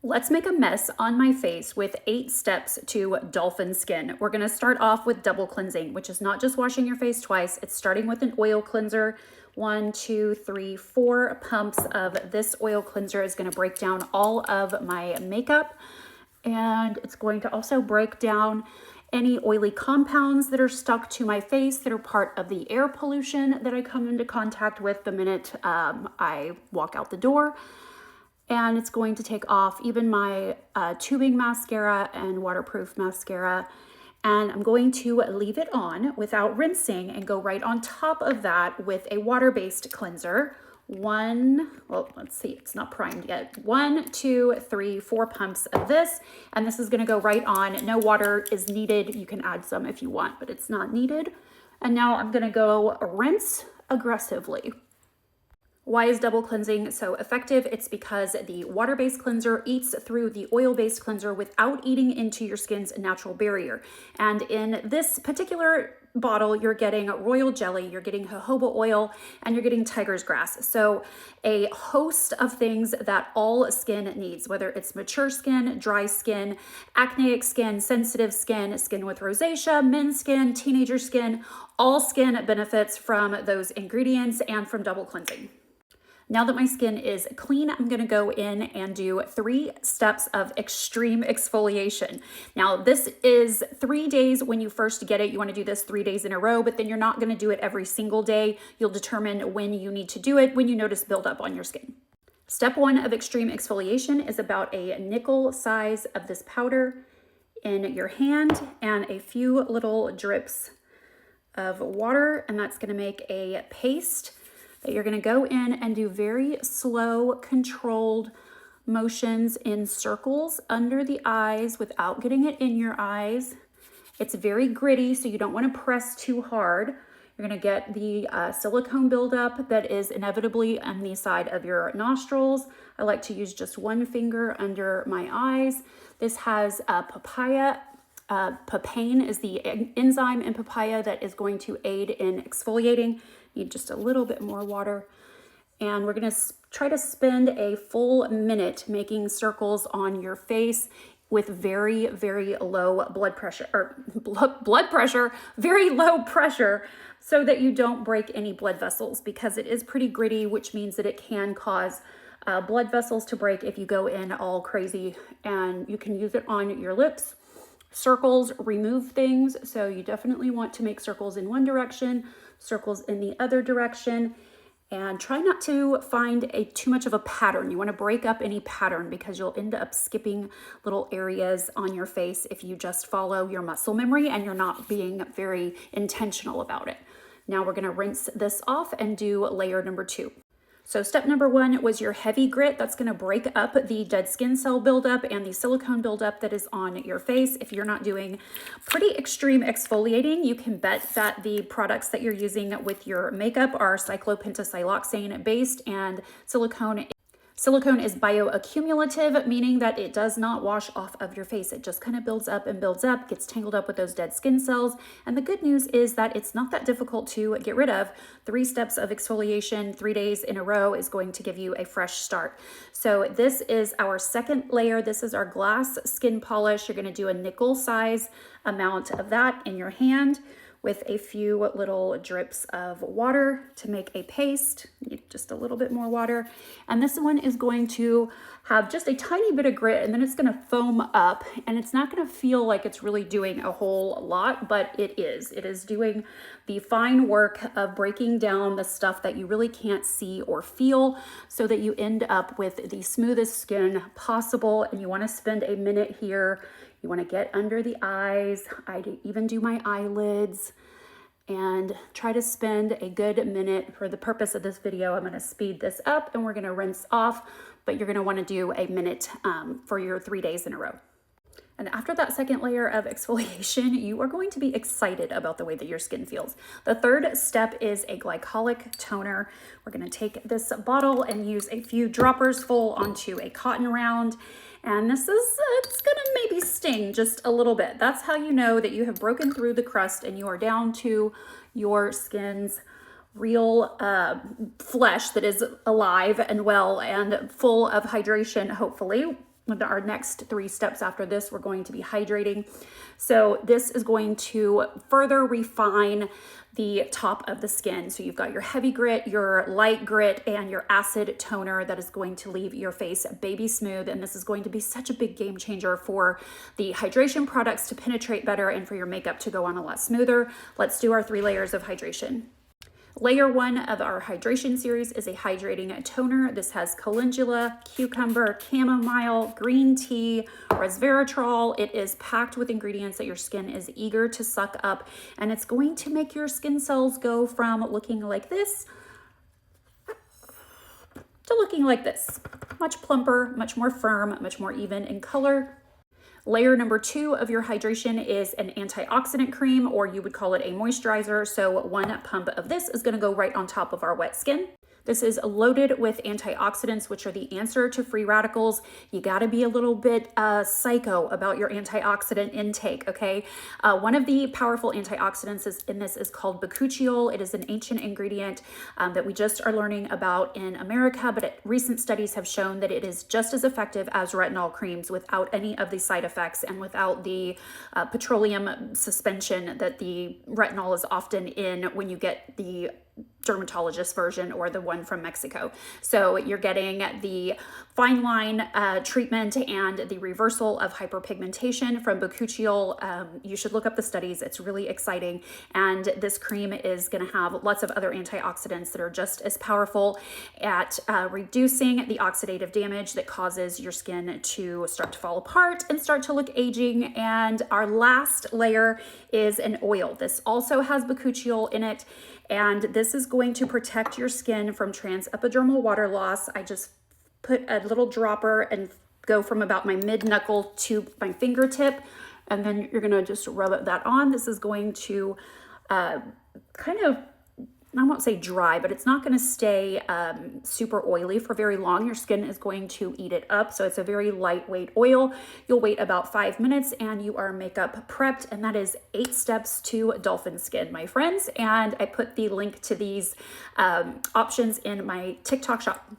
Let's make a mess on my face with 8 steps to dolphin skin. We're gonna start off with double cleansing, which is not just washing your face twice. It's starting with an oil cleanser. 1, 2, 3, 4 pumps of this oil cleanser is gonna break down all of my makeup. And it's going to also break down any oily compounds that are stuck to my face that are part of the air pollution that I come into contact with the minute I walk out the door. And it's going to take off even my tubing mascara and waterproof mascara. And I'm going to leave it on without rinsing and go right on top of that with a water-based cleanser. Let's see, it's not primed yet. 1, 2, 3, 4 pumps of this. And this is gonna go right on. No water is needed. You can add some if you want, but it's not needed. And now I'm gonna go rinse aggressively. Why is double cleansing so effective? It's because the water-based cleanser eats through the oil-based cleanser without eating into your skin's natural barrier. And in this particular bottle, you're getting royal jelly, you're getting jojoba oil, and you're getting tiger's grass. So a host of things that all skin needs, whether it's mature skin, dry skin, acneic skin, sensitive skin, skin with rosacea, men's skin, teenager skin, all skin benefits from those ingredients and from double cleansing. Now that my skin is clean, I'm gonna go in and do 3 steps of extreme exfoliation. Now, this is 3 days when you first get it. You wanna do this 3 days in a row, but then you're not gonna do it every single day. You'll determine when you need to do it, when you notice buildup on your skin. Step 1 of extreme exfoliation is about a nickel size of this powder in your hand and a few little drips of water, and that's gonna make a paste that you're gonna go in and do very slow, controlled motions in circles under the eyes without getting it in your eyes. It's very gritty, so you don't wanna press too hard. You're gonna get the silicone buildup that is inevitably on the side of your nostrils. I like to use just one finger under my eyes. This has papaya. Papain is the enzyme in papaya that is going to aid in exfoliating. Need just a little bit more water. And we're gonna try to spend a full minute making circles on your face with very, very low blood pressure, very low pressure, so that you don't break any blood vessels, because it is pretty gritty, which means that it can cause blood vessels to break if you go in all crazy. And you can use it on your lips. Circles remove things, so you definitely want to make circles in one direction, circles in the other direction, and try not to find too much of a pattern. You want to break up any pattern, because you'll end up skipping little areas on your face if you just follow your muscle memory and you're not being very intentional about it. Now we're going to rinse this off and do layer number 2. So step number 1 was your heavy grit. That's going to break up the dead skin cell buildup and the silicone buildup that is on your face. If you're not doing pretty extreme exfoliating, you can bet that the products that you're using with your makeup are cyclopentasiloxane based, and silicone is bioaccumulative, meaning that it does not wash off of your face. It just kind of builds up and builds up, gets tangled up with those dead skin cells. And the good news is that it's not that difficult to get rid of. 3 steps of exfoliation, 3 days in a row, is going to give you a fresh start. So this is our second layer. This is our glass skin polish. You're gonna do a nickel size amount of that in your hand with a few little drips of water to make a paste. Need just a little bit more water. And this one is going to have just a tiny bit of grit, and then it's gonna foam up, and it's not gonna feel like it's really doing a whole lot, but it is. It is doing the fine work of breaking down the stuff that you really can't see or feel, so that you end up with the smoothest skin possible. And you wanna spend a minute here. You want to get under the eyes. I even do my eyelids, and try to spend a good minute. For the purpose of this video, I'm going to speed this up and we're going to rinse off, but you're going to want to do a minute for your 3 days in a row. And after that second layer of exfoliation, you are going to be excited about the way that your skin feels. The third step is a glycolic toner. We're going to take this bottle and use a few droppers full onto a cotton round. And it's gonna maybe sting just a little bit. That's how you know that you have broken through the crust and you are down to your skin's real flesh that is alive and well and full of hydration, hopefully. our next 3 steps after this, we're going to be hydrating. So this is going to further refine the top of the skin. So you've got your heavy grit, your light grit, and your acid toner that is going to leave your face baby smooth. And this is going to be such a big game changer for the hydration products to penetrate better and for your makeup to go on a lot smoother. Let's do our 3 layers of hydration. Layer 1 of our hydration series is a hydrating toner. This has calendula, cucumber, chamomile, green tea, resveratrol. It is packed with ingredients that your skin is eager to suck up, and it's going to make your skin cells go from looking like this to looking like this. Much plumper, much more firm, much more even in color. Layer number 2 of your hydration is an antioxidant cream, or you would call it a moisturizer. So 1 pump of this is going to go right on top of our wet skin. This is loaded with antioxidants, which are the answer to free radicals. You got to be a little bit psycho about your antioxidant intake, okay? One of the powerful antioxidants in this is called bakuchiol. It is an ancient ingredient that we just are learning about in America, but recent studies have shown that it is just as effective as retinol creams without any of the side effects and without the petroleum suspension that the retinol is often in when you get the dermatologist version or the one from Mexico. So you're getting the fine line treatment and the reversal of hyperpigmentation from bakuchiol. You should look up the studies. It's really exciting. And this cream is going to have lots of other antioxidants that are just as powerful at reducing the oxidative damage that causes your skin to start to fall apart and start to look aging. And our last layer is an oil. This also has bakuchiol in it, and this is going to protect your skin from transepidermal water loss. I just put a little dropper and go from about my mid-knuckle to my fingertip, and then you're gonna just rub that on. This is going to kind of, I won't say dry, but it's not going to stay super oily for very long. Your skin is going to eat it up. So it's a very lightweight oil. You'll wait about 5 minutes and you are makeup prepped. And that is 8 steps to dolphin skin, my friends. And I put the link to these options in my TikTok shop.